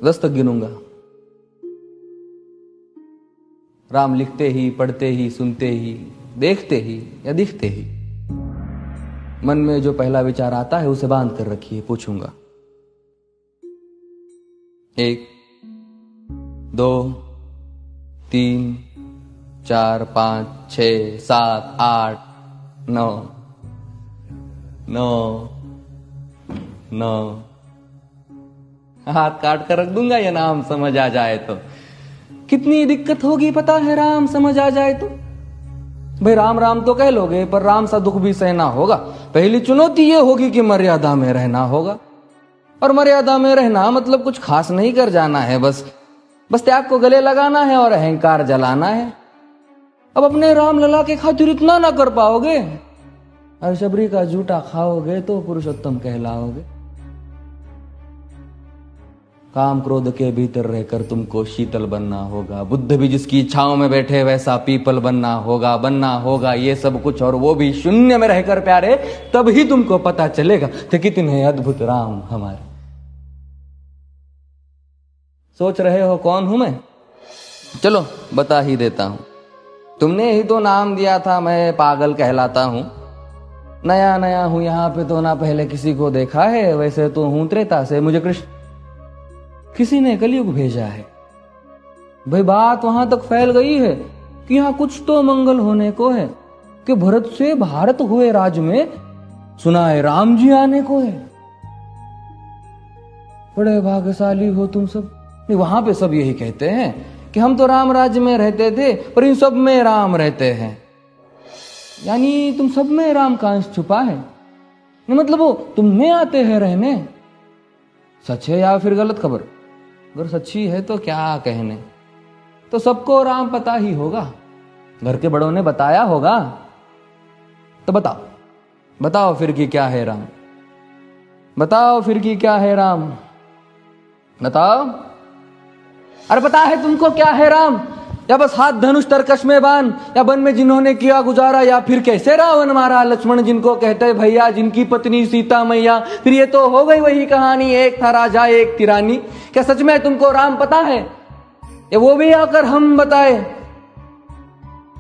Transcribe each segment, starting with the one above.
10 तक गिनूंगा। राम लिखते ही, पढ़ते ही, सुनते ही, देखते ही या दिखते ही मन में जो पहला विचार आता है उसे बांध कर रखिए। पूछूंगा 1 2 3 4 5 6 7 8 9 9 9 हाथ काट कर रख दूंगा ये नाम समझ आ जाए तो। कितनी दिक्कत होगी पता है राम समझ आ जाए तो। भाई राम राम तो कह लोगे पर राम सा दुख भी सहना होगा। पहली चुनौती ये होगी कि मर्यादा में रहना होगा। और मर्यादा में रहना मतलब कुछ खास नहीं कर जाना है, बस त्याग को गले लगाना है और अहंकार जलाना है। अब अपने राम लला के खातिर इतना ना कर पाओगे और शबरी का जूठा खाओगे तो पुरुषोत्तम कहलाओगे। काम क्रोध के भीतर रहकर तुमको शीतल बनना होगा। बुद्ध भी जिसकी इच्छाओं में बैठे वैसा पीपल बनना होगा ये सब कुछ, और वो भी शून्य में रहकर प्यारे। तभी तुमको पता चलेगा कि कितने अद्भुत राम हमारे। सोच रहे हो कौन हूं मैं? चलो बता ही देता हूं। तुमने ही तो नाम दिया था मैं पागल कहलाता हूं। नया नया हूं यहां पे तो ना पहले किसी को देखा है। वैसे तो हूं त्रेता से, मुझे कृष्ण किसी ने कलयुग भेजा है। भाई बात वहां तक फैल गई है कि यहां कुछ तो मंगल होने को है कि भरत से भारत हुए राज में सुना है राम जी आने को है। बड़े भाग्यशाली हो तुम सब। नहीं, वहां पे सब यही कहते हैं कि हम तो राम राज्य में रहते थे पर इन सब में राम रहते हैं। यानी तुम सब में राम का अंश छुपा है। नहीं मतलब वो तुम में आते हैं रहने। सच है या फिर गलत खबर? अगर सच्ची है तो क्या कहने। तो सबको राम पता ही होगा, घर के बड़ों ने बताया होगा। तो बताओ फिर कि क्या है राम। बताओ फिर कि क्या है राम। बताओ। अरे पता है तुमको क्या है राम? या बस हाथ धनुष तरकश में बांध, या वन में जिन्होंने किया गुजारा, या फिर कैसे रावण मारा लक्ष्मण जिनको कहते भैया, जिनकी पत्नी सीता मैया। फिर ये तो हो गई वही कहानी, एक था राजा एक थी रानी। क्या सच में तुमको राम पता है? या वो भी आकर हम बताए?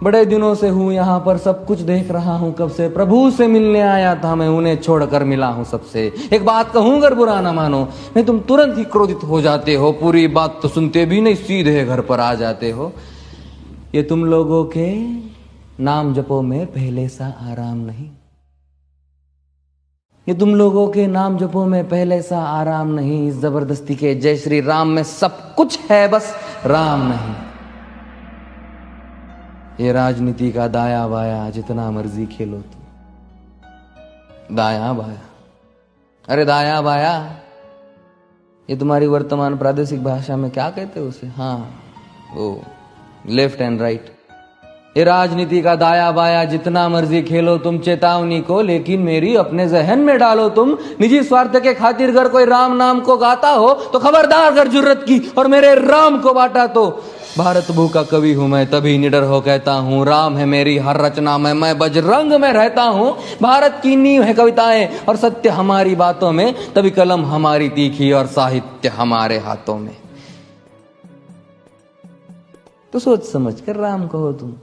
बड़े दिनों से हूं यहां पर, सब कुछ देख रहा हूं कब से। प्रभु से मिलने आया था मैं, उन्हें छोड़कर मिला हूं सबसे। एक बात कहूं अगर बुरा ना मानो, नहीं तुम तुरंत ही क्रोधित हो जाते हो। पूरी बात तो सुनते भी नहीं, सीधे घर पर आ जाते हो। ये तुम लोगों के नाम जपो में पहले सा आराम नहीं। ये तुम लोगों के नाम जपो में पहले सा आराम नहीं। इस जबरदस्ती के जय श्री राम में सब कुछ है, बस राम नहीं। ये राजनीति का दाया बाया जितना मर्जी खेलो तुम। दाया बाया, अरे दाया बाया ये तुम्हारी वर्तमान प्रादेशिक भाषा में क्या कहते हो उसे? हाँ वो लेफ्ट एंड राइट। ये राजनीति का दाया बाया जितना मर्जी खेलो तुम चेतावनी को, लेकिन मेरी अपने जहन में डालो तुम। निजी स्वार्थ के खातिर अगर कोई राम नाम को गाता हो तो खबरदार अगर जुर्रत की और मेरे राम को बांटा तो। भारत भू का कवि हूं मैं, तभी निडर हो कहता हूं राम है मेरी हर रचना में, मैं बजरंग में रहता हूं। भारत की नींव है कविताएं और सत्य हमारी बातों में, तभी कलम हमारी तीखी और साहित्य हमारे हाथों में। तो सोच समझ कर राम कहो तुम।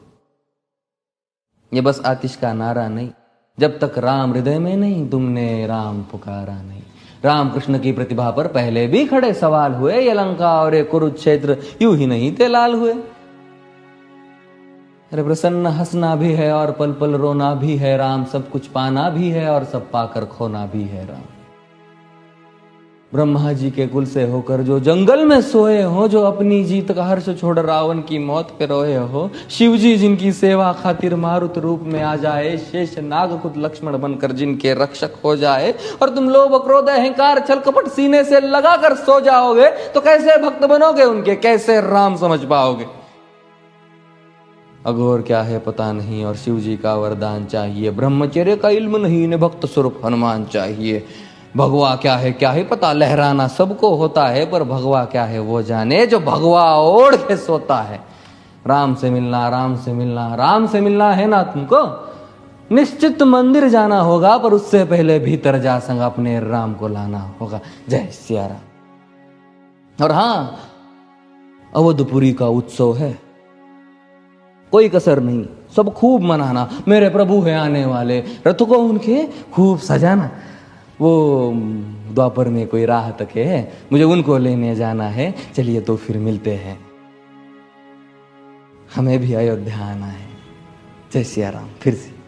ये बस आतिश का नारा नहीं, जब तक राम हृदय में नहीं तुमने राम पुकारा नहीं। राम कृष्ण की प्रतिभा पर पहले भी खड़े सवाल हुए। ये लंका और ये कुरुक्षेत्र यूं ही नहीं थे लाल हुए। अरे प्रसन्न हंसना भी है और पल पल रोना भी है राम। सब कुछ पाना भी है और सब पाकर खोना भी है राम। ब्रह्मा जी के कुल से होकर जो जंगल में सोए हो, जो अपनी जीत का हर्ष छोड़ रावण की मौत पे रोए हो। शिव जी जिनकी सेवा खातिर मारुत रूप में आ जाए, शेष नाग खुद लक्ष्मण बनकर जिनके रक्षक हो जाए। और तुम लोभ क्रोध अहंकार छल कपट सीने से लगाकर सो जाओगे तो कैसे भक्त बनोगे उनके, कैसे राम समझ पाओगे? अघोर क्या है पता नहीं और शिव जी का वरदान चाहिए। ब्रह्मचर्य का इल्म नहीं, इन्हें भक्त स्वरूप हनुमान चाहिए। भगवा क्या है पता, लहराना सबको होता है पर भगवा क्या है वो जाने जो भगवा ओढ़ के सोता है। राम से मिलना, राम से मिलना, राम से मिलना है ना तुमको? निश्चित मंदिर जाना होगा पर उससे पहले भीतर जा संग अपने राम को लाना होगा। जय सिया राम। और हाँ, अवधपुरी का उत्सव है, कोई कसर नहीं, सब खूब मनाना। मेरे प्रभु है आने वाले, रथ को उनके खूब सजाना। वो द्वापर में कोई राह तके है, मुझे उनको लेने जाना है। चलिए तो फिर मिलते हैं, हमें भी अयोध्या आना है। जय सिया राम। फिर से